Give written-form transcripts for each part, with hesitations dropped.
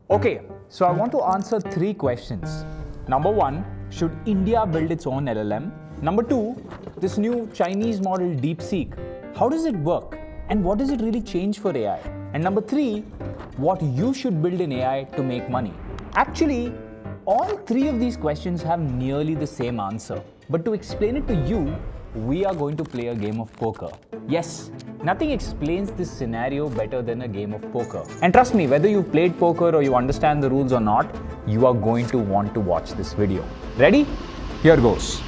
Okay, so I want to answer 3 questions. Number 1, should India build its own LLM? Number 2, this new Chinese model DeepSeek, how does it work? And what does it really change for AI? And number 3, what you should build in AI to make money. Actually, all 3 of these questions have nearly the same answer. But to explain it to you, we are going to play a game of poker. Yes, nothing explains this scenario better than a game of poker. And trust me, whether you've played poker or you understand the rules or not, you are going to want to watch this video. Ready? Here goes.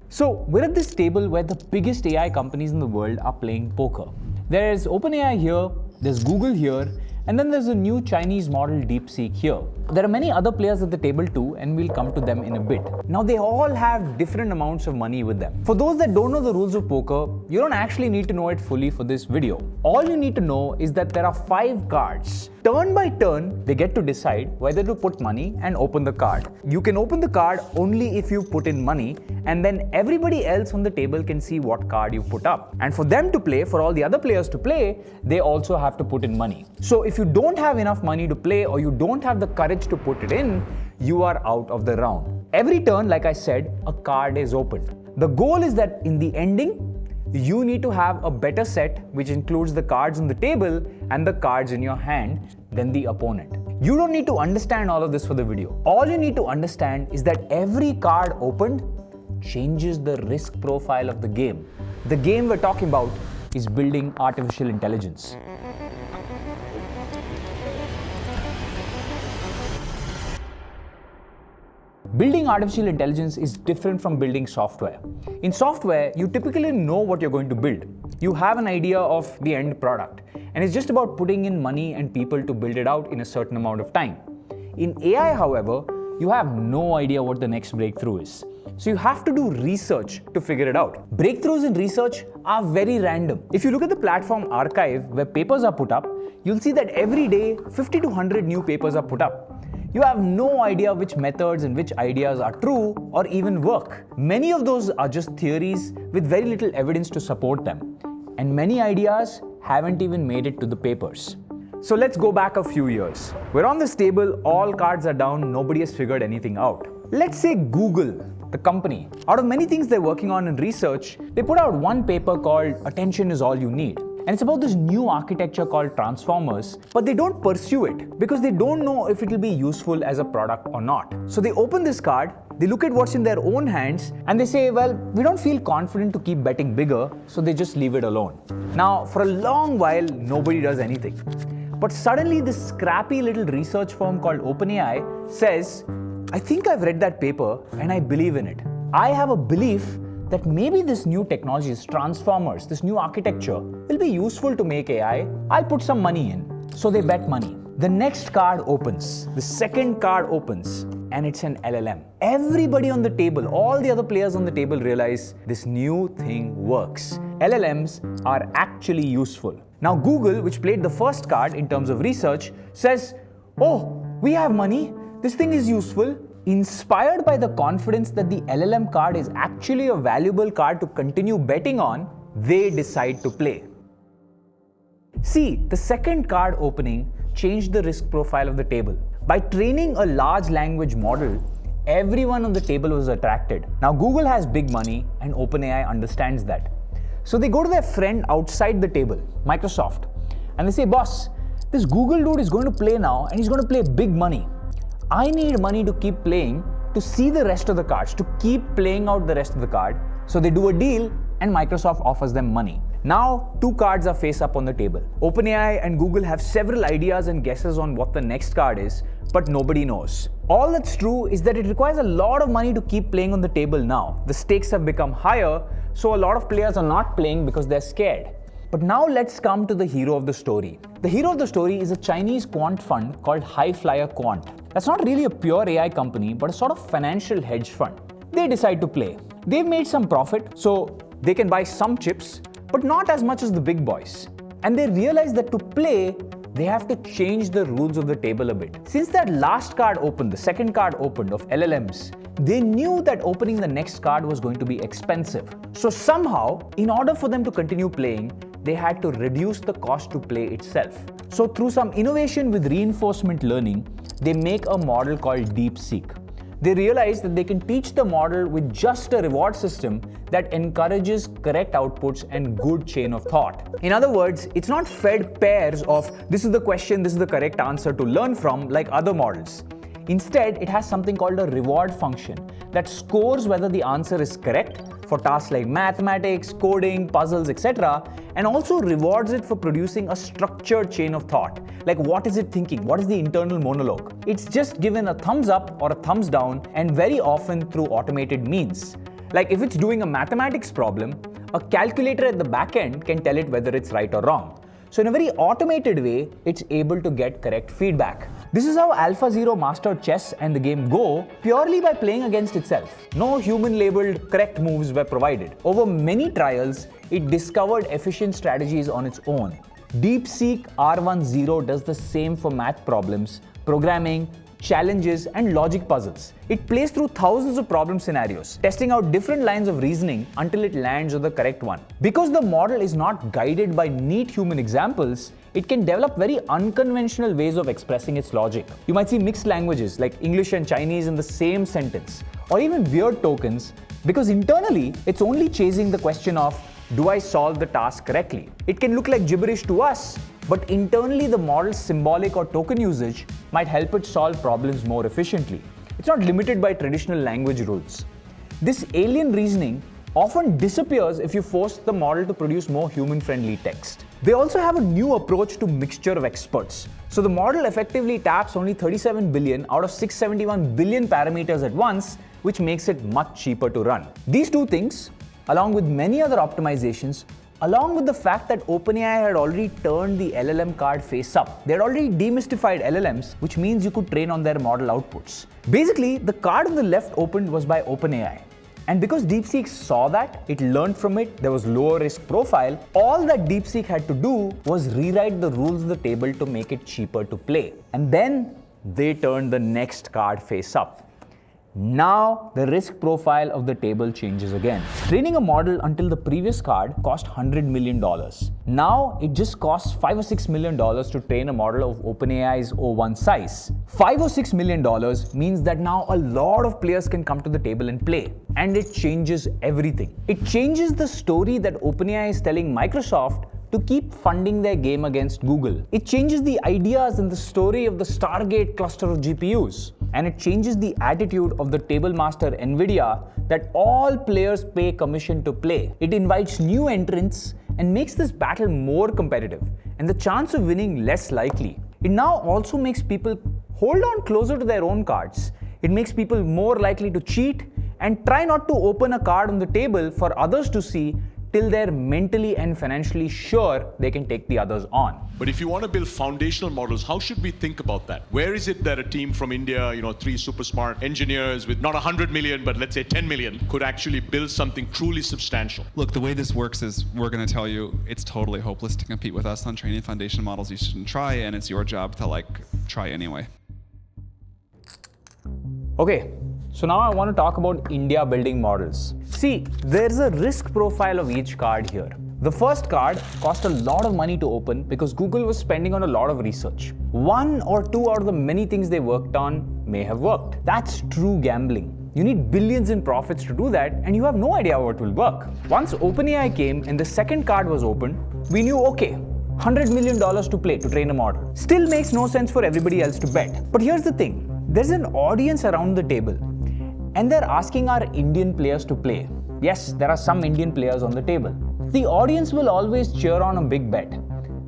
So we're at this table where the biggest AI companies in the world are playing poker. There's OpenAI here, there's Google here, and then there's a new Chinese model DeepSeek here. There are many other players at the table too, and we'll come to them in a bit. Now they all have different amounts of money with them. For those that don't know the rules of poker, you don't actually need to know it fully for this video. All you need to know is that there are 5 cards. Turn by turn, they get to decide whether to put money and open the card. You can open the card only if you put in money, and then everybody else on the table can see what card you put up. And for them to play, for all the other players to play, they also have to put in money. So if you don't have enough money to play or you don't have the courage to put it in, you are out of the round. Every turn, like I said, a card is opened. The goal is that in the ending, you need to have a better set which includes the cards on the table and the cards in your hand than the opponent. You don't need to understand all of this for the video. All you need to understand is that every card opened changes the risk profile of the game. The game we're talking about is building artificial intelligence. Building artificial intelligence is different from building software. In software, you typically know what you're going to build. You have an idea of the end product, and it's just about putting in money and people to build it out in a certain amount of time. In AI, however, you have no idea what the next breakthrough is. So you have to do research to figure it out. Breakthroughs in research are very random. If you look at the platform archive where papers are put up, you'll see that every day 50 to 100 new papers are put up. You have no idea which methods and which ideas are true or even work. Many of those are just theories with very little evidence to support them. And many ideas haven't even made it to the papers. So let's go back a few years. We're on this table, all cards are down, nobody has figured anything out. Let's say Google, the company, out of many things they're working on in research, they put out one paper called Attention is All You Need. And it's about this new architecture called transformers, but they don't pursue it because they don't know if it will be useful as a product or not. So they open this card, they look at what's in their own hands, and they say, well, we don't feel confident to keep betting bigger, so they just leave it alone. Now, for a long while, nobody does anything. But suddenly this scrappy little research firm called OpenAI says, I think I've read that paper and I believe in it. I have a belief that maybe this new technology, this transformers, this new architecture will be useful to make AI. I'll put some money in. So they bet money. The next card opens, the second card opens, and it's an LLM. Everybody on the table, all the other players on the table realize this new thing works. LLMs are actually useful. Now Google, which played the first card in terms of research, says, oh, we have money, this thing is useful. Inspired by the confidence that the LLM card is actually a valuable card to continue betting on, they decide to play. See, the second card opening changed the risk profile of the table. By training a large language model, everyone on the table was attracted. Now Google has big money and OpenAI understands that. So they go to their friend outside the table, Microsoft, and they say, boss, this Google dude is going to play now and he's going to play big money. I need money to keep playing, to see the rest of the cards, to keep playing out the rest of the card. So they do a deal and Microsoft offers them money. Now, 2 cards are face up on the table. OpenAI and Google have several ideas and guesses on what the next card is, but nobody knows. All that's true is that it requires a lot of money to keep playing on the table now. The stakes have become higher, so a lot of players are not playing because they're scared. But now let's come to the hero of the story. The hero of the story is a Chinese quant fund called High Flyer Quant. That's not really a pure AI company, but a sort of financial hedge fund. They decide to play. They've made some profit, so they can buy some chips, but not as much as the big boys. And they realize that to play, they have to change the rules of the table a bit. Since that last card opened, the second card opened of LLMs, they knew that opening the next card was going to be expensive. So somehow, in order for them to continue playing, they had to reduce the cost to play itself. So through some innovation with reinforcement learning, they make a model called DeepSeek. They realize that they can teach the model with just a reward system that encourages correct outputs and good chain of thought. In other words, it's not fed pairs of this is the question, this is the correct answer to learn from like other models. Instead, it has something called a reward function that scores whether the answer is correct for tasks like mathematics, coding, puzzles, etc., and also rewards it for producing a structured chain of thought. Like what is it thinking? What is the internal monologue? It's just given a thumbs up or a thumbs down, and very often through automated means. Like if it's doing a mathematics problem, a calculator at the back end can tell it whether it's right or wrong. So in a very automated way, it's able to get correct feedback. This is how AlphaZero mastered chess and the game Go purely by playing against itself. No human-labeled correct moves were provided. Over many trials, it discovered efficient strategies on its own. DeepSeek R10 does the same for math problems, programming, challenges, and logic puzzles. It plays through thousands of problem scenarios, testing out different lines of reasoning until it lands on the correct one. Because the model is not guided by neat human examples, it can develop very unconventional ways of expressing its logic. You might see mixed languages like English and Chinese in the same sentence, or even weird tokens, because internally it's only chasing the question of, do I solve the task correctly? It can look like gibberish to us, but internally the model's symbolic or token usage might help it solve problems more efficiently. It's not limited by traditional language rules. This alien reasoning often disappears if you force the model to produce more human-friendly text. They also have a new approach to mixture of experts. So the model effectively taps only 37 billion out of 671 billion parameters at once, which makes it much cheaper to run. These two things, along with many other optimizations, along with the fact that OpenAI had already turned the LLM card face up. They had already demystified LLMs, which means you could train on their model outputs. Basically, the card on the left opened was by OpenAI. And because DeepSeek saw that, it learned from it, there was lower risk profile, all that DeepSeek had to do was rewrite the rules of the table to make it cheaper to play. And then they turned the next card face up. Now the risk profile of the table changes again. Training a model until the previous card cost $100 million. Now it just costs $5 or $6 million to train a model of OpenAI's O1 size. $5 or $6 million means that now a lot of players can come to the table and play. And it changes everything. It changes the story that OpenAI is telling Microsoft to keep funding their game against Google. It changes the ideas and the story of the Stargate cluster of GPUs. And it changes the attitude of the table master NVIDIA that all players pay commission to play. It invites new entrants and makes this battle more competitive and the chance of winning less likely. It now also makes people hold on closer to their own cards. It makes people more likely to cheat and try not to open a card on the table for others to see till they're mentally and financially sure they can take the others on. But if you want to build foundational models, how should we think about that? Where is it that a team from India, 3 super smart engineers with not 100 million, but let's say 10 million, could actually build something truly substantial? Look, the way this works is we're going to tell you it's totally hopeless to compete with us on training foundation models you shouldn't try, and it's your job to try anyway. Okay. So now I want to talk about India building models. See, there's a risk profile of each card here. The first card cost a lot of money to open because Google was spending on a lot of research. 1 or 2 out of the many things they worked on may have worked. That's true gambling. You need billions in profits to do that, and you have no idea what will work. Once OpenAI came and the second card was opened, we knew, okay, $100 million to play to train a model. Still makes no sense for everybody else to bet. But here's the thing, there's an audience around the table. And they're asking our Indian players to play. Yes, there are some Indian players on the table. The audience will always cheer on a big bet,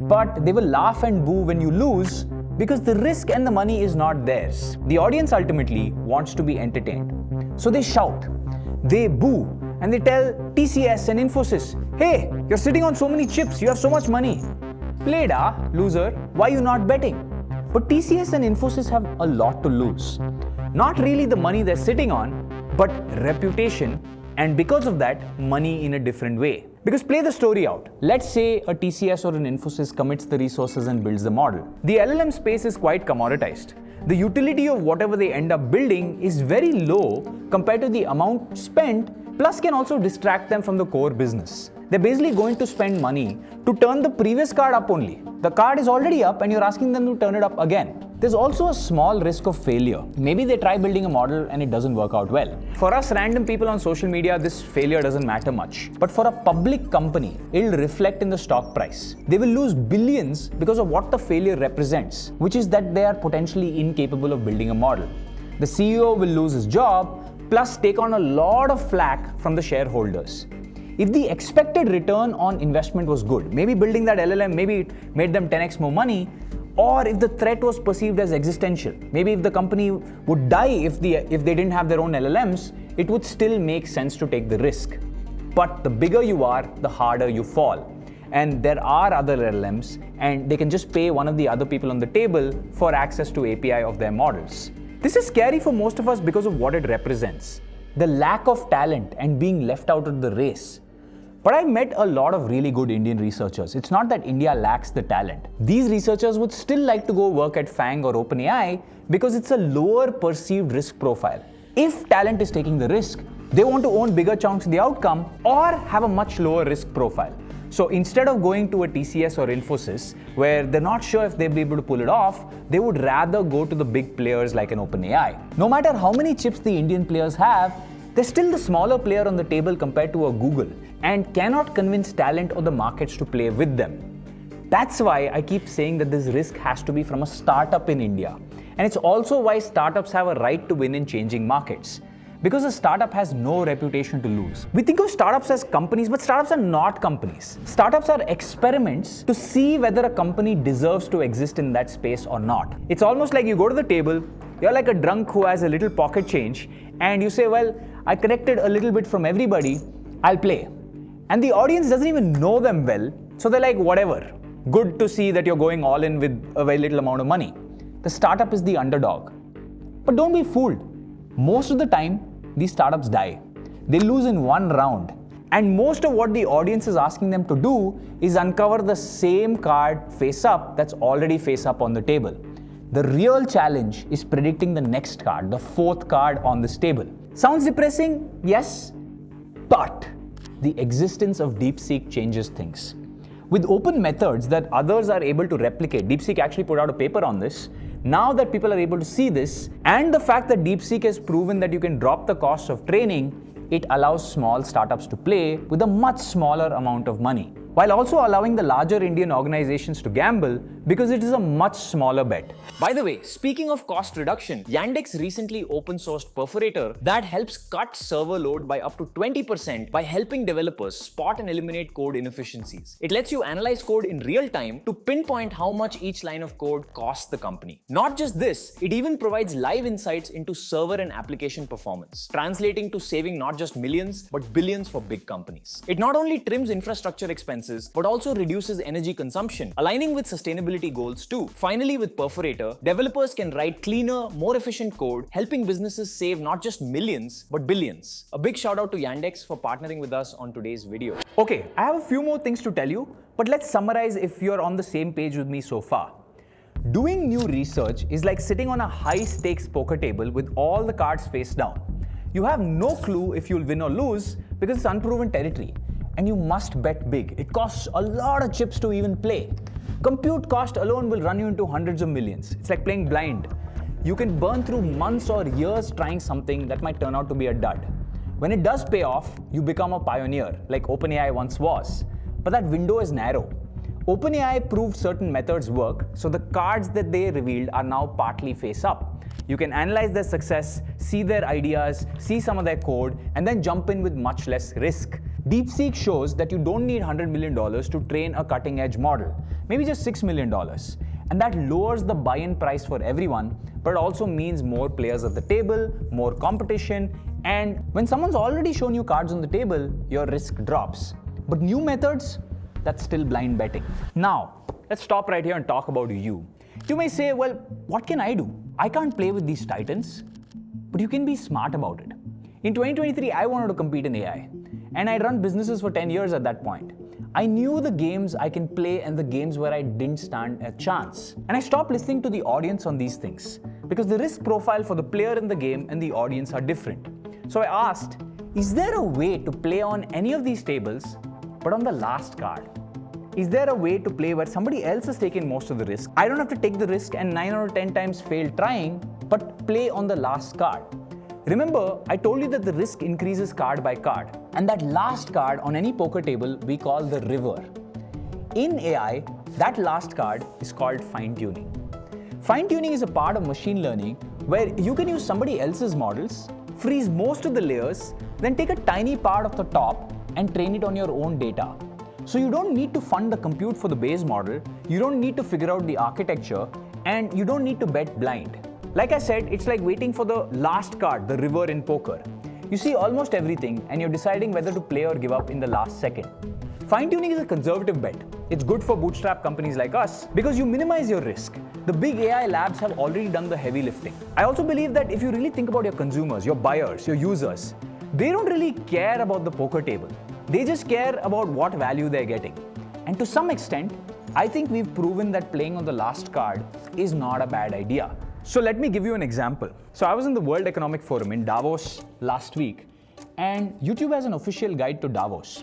but they will laugh and boo when you lose because the risk and the money is not theirs. The audience ultimately wants to be entertained. So they shout, they boo, and they tell TCS and Infosys, hey, you're sitting on so many chips, you have so much money. Play da, loser, why are you not betting? But TCS and Infosys have a lot to lose. Not really the money they're sitting on, but reputation, and because of that, money in a different way. Because play the story out. Let's say a TCS or an Infosys commits the resources and builds the model. The LLM space is quite commoditized. The utility of whatever they end up building is very low compared to the amount spent, plus can also distract them from the core business. They're basically going to spend money to turn the previous card up only. The card is already up and you're asking them to turn it up again. There's also a small risk of failure. Maybe they try building a model and it doesn't work out well. For us random people on social media, this failure doesn't matter much. But for a public company, it'll reflect in the stock price. They will lose billions because of what the failure represents, which is that they are potentially incapable of building a model. The CEO will lose his job, plus take on a lot of flack from the shareholders. If the expected return on investment was good, maybe building that LLM, maybe it made them 10x more money, or if the threat was perceived as existential, maybe if the company would die if they didn't have their own LLMs, it would still make sense to take the risk. But the bigger you are, the harder you fall. And there are other LLMs, and they can just pay one of the other people on the table for access to API of their models. This is scary for most of us because of what it represents. The lack of talent and being left out of the race. But I've met a lot of really good Indian researchers. It's not that India lacks the talent. These researchers would still like to go work at FANG or OpenAI because it's a lower perceived risk profile. If talent is taking the risk, they want to own bigger chunks of the outcome or have a much lower risk profile. So instead of going to a TCS or Infosys, where they're not sure if they'll be able to pull it off, they would rather go to the big players like an OpenAI. No matter how many chips the Indian players have, they're still the smaller player on the table compared to a Google and cannot convince talent or the markets to play with them. That's why I keep saying that this risk has to be from a startup in India. And it's also why startups have a right to win in changing markets. Because a startup has no reputation to lose. We think of startups as companies, but startups are not companies. Startups are experiments to see whether a company deserves to exist in that space or not. It's almost like you go to the table, you're like a drunk who has a little pocket change, and you say, well, I collected a little bit from everybody, I'll play. And the audience doesn't even know them well, so they're like, whatever. Good to see that you're going all in with a very little amount of money. The startup is the underdog. But don't be fooled. Most of the time, these startups die. They lose in one round. And most of what the audience is asking them to do is uncover the same card face up that's already face up on the table. The real challenge is predicting the next card, the fourth card on this table. Sounds depressing? Yes. But the existence of DeepSeek changes things. With open methods that others are able to replicate, DeepSeek actually put out a paper on this. Now that people are able to see this, and the fact that DeepSeek has proven that you can drop the cost of training, it allows small startups to play with a much smaller amount of money, while also allowing the larger Indian organizations to gamble because it is a much smaller bet. By the way, speaking of cost reduction, Yandex recently open sourced Perforator that helps cut server load by up to 20% by helping developers spot and eliminate code inefficiencies. It lets you analyze code in real time to pinpoint how much each line of code costs the company. Not just this, it even provides live insights into server and application performance, translating to saving not just millions, but billions for big companies. It not only trims infrastructure expenses, but also reduces energy consumption, aligning with sustainability goals too. Finally, with Perforator, developers can write cleaner, more efficient code, helping businesses save not just millions, but billions. A big shout out to Yandex for partnering with us on today's video. Okay, I have a few more things to tell you, but let's summarize if you're on the same page with me so far. Doing new research is like sitting on a high-stakes poker table with all the cards face down. You have no clue if you'll win or lose because it's unproven territory. And you must bet big. It costs a lot of chips to even play. Compute cost alone will run you into hundreds of millions. It's like playing blind. You can burn through months or years trying something that might turn out to be a dud. When it does pay off, you become a pioneer, like OpenAI once was. But that window is narrow. OpenAI proved certain methods work, so the cards that they revealed are now partly face up. You can analyze their success, see their ideas, see some of their code, and then jump in with much less risk. DeepSeek shows that you don't need $100 million to train a cutting-edge model, maybe just $6 million. And that lowers the buy-in price for everyone, but it also means more players at the table, more competition, and when someone's already shown you cards on the table, your risk drops. But new methods, that's still blind betting. Now, let's stop right here and talk about you. You may say, well, what can I do? I can't play with these titans, but you can be smart about it. In 2023, I wanted to compete in AI, and I'd run businesses for 10 years at that point. I knew the games I can play and the games where I didn't stand a chance. And I stopped listening to the audience on these things because the risk profile for the player in the game and the audience are different. So I asked, is there a way to play on any of these tables But on the last card, is there a way to play where somebody else has taken most of the risk? I don't have to take the risk and 9 out of 10 times fail trying, but play on the last card. Remember, I told you that the risk increases card by card. And that last card on any poker table we call the river. In AI, that last card is called fine-tuning. Fine-tuning is a part of machine learning where you can use somebody else's models, freeze most of the layers, then take a tiny part of the top and train it on your own data. So you don't need to fund the compute for the base model, you don't need to figure out the architecture, and you don't need to bet blind. Like I said, it's like waiting for the last card, the river in poker. You see almost everything and you're deciding whether to play or give up in the last second. Fine-tuning is a conservative bet. It's good for bootstrap companies like us because you minimize your risk. The big AI labs have already done the heavy lifting. I also believe that if you really think about your consumers, your buyers, your users, they don't really care about the poker table. They just care about what value they're getting. And to some extent, I think we've proven that playing on the last card is not a bad idea. So let me give you an example. So I was in the World Economic Forum in Davos last week, and YouTube has an official guide to Davos.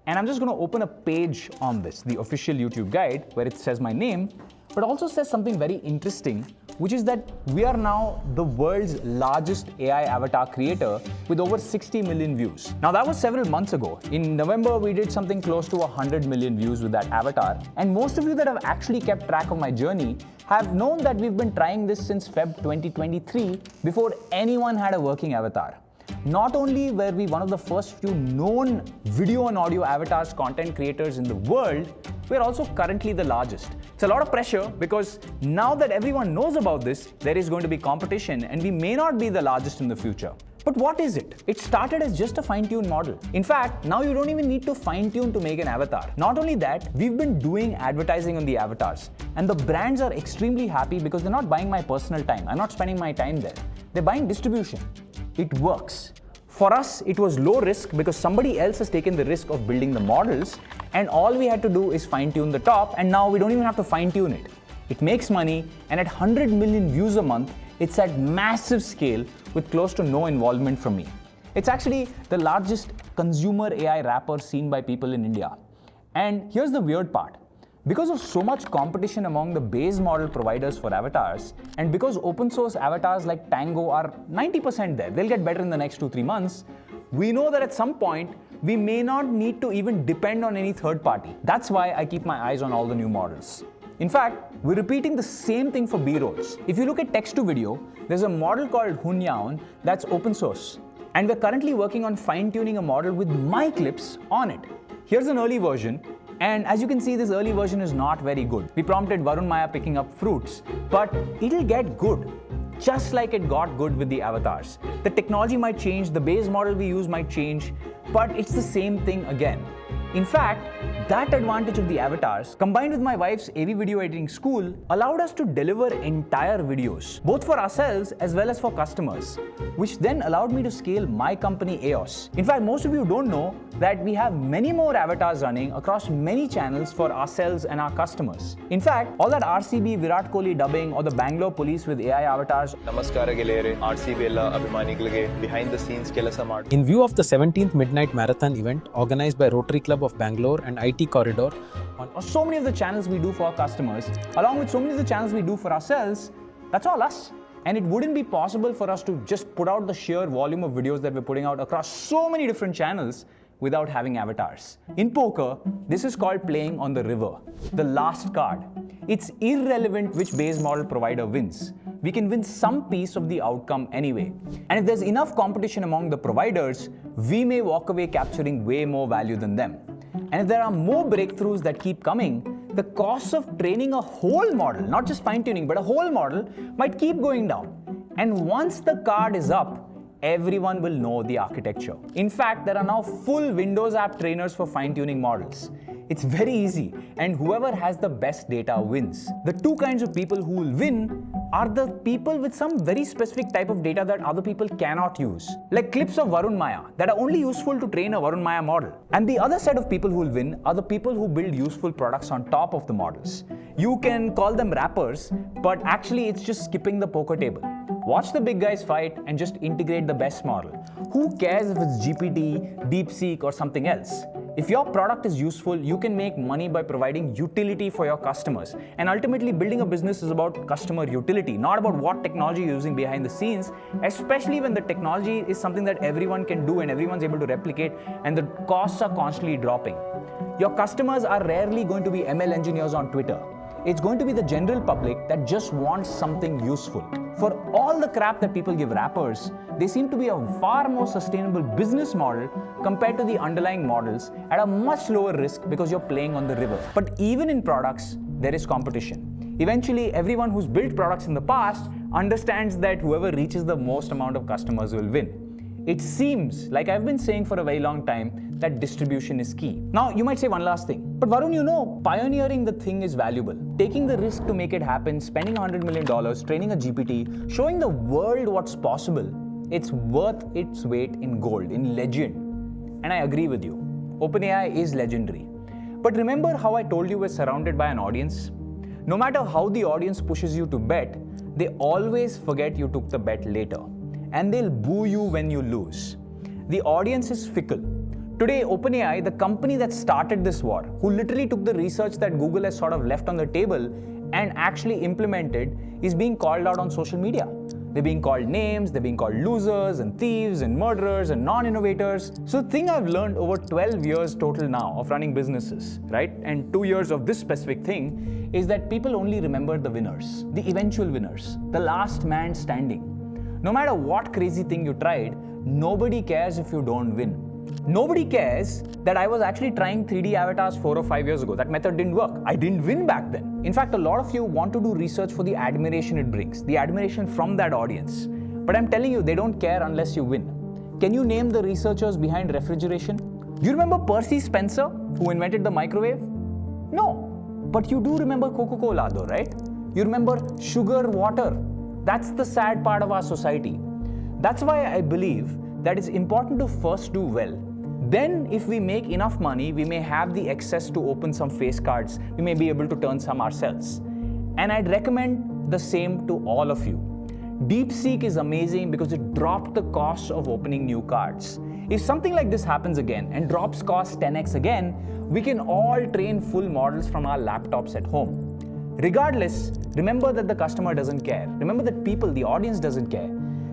And I'm just going to open a page on this, the official YouTube guide, where it says my name, but also says something very interesting, which is that we are now the world's largest AI avatar creator with over 60 million views. Now that was several months ago. In November, we did something close to 100 million views with that avatar. And most of you that have actually kept track of my journey have known that we've been trying this since Feb 2023 before anyone had a working avatar. Not only were we one of the first few known video and audio avatars content creators in the world, we're also currently the largest. It's a lot of pressure because now that everyone knows about this, there is going to be competition and we may not be the largest in the future. But what is it? It started as just a fine-tuned model. In fact, now you don't even need to fine-tune to make an avatar. Not only that, we've been doing advertising on the avatars. And the brands are extremely happy because they're not buying my personal time. I'm not spending my time there. They're buying distribution. It works. For us, it was low risk because somebody else has taken the risk of building the models, and all we had to do is fine-tune the top, and now we don't even have to fine-tune it. It makes money, and at 100 million views a month, it's at massive scale with close to no involvement from me. It's actually the largest consumer AI wrapper seen by people in India. And here's the weird part. Because of so much competition among the base model providers for avatars, and because open source avatars like Tango are 90% there, they'll get better in the next 2-3 months, we know that at some point, we may not need to even depend on any third party. That's why I keep my eyes on all the new models. In fact, we're repeating the same thing for B-rolls. If you look at text to video, there's a model called Hunyaon that's open source. And we're currently working on fine-tuning a model with my clips on it. Here's an early version. And as you can see, this early version is not very good. We prompted Varun Maya picking up fruits, but it'll get good, just like it got good with the avatars. The technology might change, the base model we use might change, but it's the same thing again. In fact, that advantage of the avatars, combined with my wife's AV video editing school, allowed us to deliver entire videos, both for ourselves as well as for customers, which then allowed me to scale my company EOS. In fact, most of you don't know that we have many more avatars running across many channels for ourselves and our customers. In fact, all that RCB Virat Kohli dubbing or the Bangalore police with AI avatars. ನಮಸ್ಕಾರ ಗೆಳೆಯರೇ RCB ಎಲ್ಲ ಅಭಿಮಾನಿಗಳಿಗೆ behind the scenes ಕೆಲಸ ಮಾಡಿ. In view of the 17th Midnight Marathon event organized by Rotary Club of Bangalore and IT Corridor, on so many of the channels we do for our customers, along with so many of the channels we do for ourselves, that's all us. And it wouldn't be possible for us to just put out the sheer volume of videos that we're putting out across so many different channels without having avatars. In poker, this is called playing on the river, the last card. It's irrelevant which base model provider wins. We can win some piece of the outcome anyway. And if there's enough competition among the providers, we may walk away capturing way more value than them. And if there are more breakthroughs that keep coming, the cost of training a whole model, not just fine-tuning, but a whole model, might keep going down. And once the card is up, everyone will know the architecture. In fact, there are now full Windows app trainers for fine-tuning models. It's very easy, and whoever has the best data wins. The two kinds of people who will win are the people with some very specific type of data that other people cannot use, like clips of Varun Maya that are only useful to train a Varun Maya model. And the other set of people who will win are the people who build useful products on top of the models. You can call them rappers, but actually it's just skipping the poker table. Watch the big guys fight and just integrate the best model. Who cares if it's GPT, DeepSeek, or something else? If your product is useful, you can make money by providing utility for your customers. And ultimately, building a business is about customer utility, not about what technology you're using behind the scenes, especially when the technology is something that everyone can do and everyone's able to replicate and the costs are constantly dropping. Your customers are rarely going to be ML engineers on Twitter. It's going to be the general public that just wants something useful. For all the crap that people give rappers, they seem to be a far more sustainable business model compared to the underlying models at a much lower risk because you're playing on the river. But even in products, there is competition. Eventually, everyone who's built products in the past understands that whoever reaches the most amount of customers will win. It seems, like I've been saying for a very long time, that distribution is key. Now, you might say one last thing. But Varun, you know, pioneering the thing is valuable. Taking the risk to make it happen, spending $100 million, training a GPT, showing the world what's possible, it's worth its weight in gold, in legend. And I agree with you. OpenAI is legendary. But remember how I told you we're surrounded by an audience? No matter how the audience pushes you to bet, they always forget you took the bet later. And they'll boo you when you lose. The audience is fickle. Today, OpenAI, the company that started this war, who literally took the research that Google has sort of left on the table and actually implemented, is being called out on social media. They're being called names, they're being called losers and thieves and murderers and non-innovators. So the thing I've learned over 12 years total now of running businesses, right? And 2 years of this specific thing is that people only remember the winners, the eventual winners, the last man standing. No matter what crazy thing you tried, nobody cares if you don't win. Nobody cares that I was actually trying 3D avatars 4 or 5 years ago. That method didn't work. I didn't win back then. In fact, a lot of you want to do research for the admiration it brings, the admiration from that audience. But I'm telling you, they don't care unless you win. Can you name the researchers behind refrigeration? Do you remember Percy Spencer, who invented the microwave? No. But you do remember Coca-Cola though, right? You remember sugar, water. That's the sad part of our society. That's why I believe that it's important to first do well. Then, if we make enough money, we may have the access to open some face cards. We may be able to turn some ourselves. And I'd recommend the same to all of you. DeepSeek is amazing because it dropped the cost of opening new cards. If something like this happens again and drops cost 10x again, we can all train full models from our laptops at home. Regardless, remember that the customer doesn't care. Remember that people, the audience doesn't care.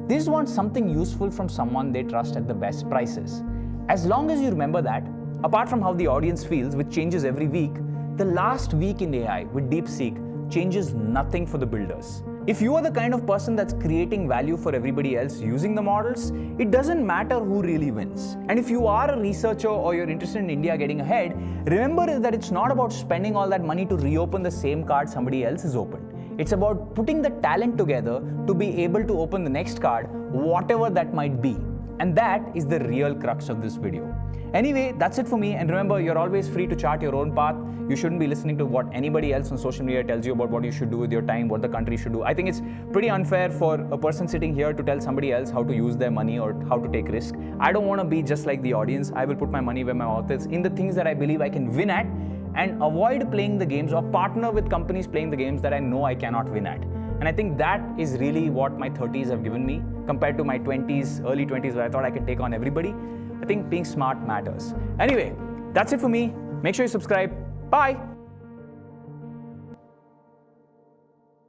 They just want something useful from someone they trust at the best prices. As long as you remember that, apart from how the audience feels, which changes every week, the last week in AI with DeepSeek changes nothing for the builders. If you are the kind of person that's creating value for everybody else using the models, it doesn't matter who really wins. And if you are a researcher or you're interested in India getting ahead, remember that it's not about spending all that money to reopen the same card somebody else has opened. It's about putting the talent together to be able to open the next card, whatever that might be. And that is the real crux of this video. Anyway, that's it for me. And remember, you're always free to chart your own path. You shouldn't be listening to what anybody else on social media tells you about what you should do with your time, what the country should do. I think it's pretty unfair for a person sitting here to tell somebody else how to use their money or how to take risk. I don't want to be just like the audience. I will put my money where my mouth is in the things that I believe I can win at and avoid playing the games or partner with companies playing the games that I know I cannot win at. And I think that is really what my 30s have given me compared to my 20s, early 20s where I thought I could take on everybody. I think being smart matters. Anyway, that's it for me. Make sure you subscribe. Bye.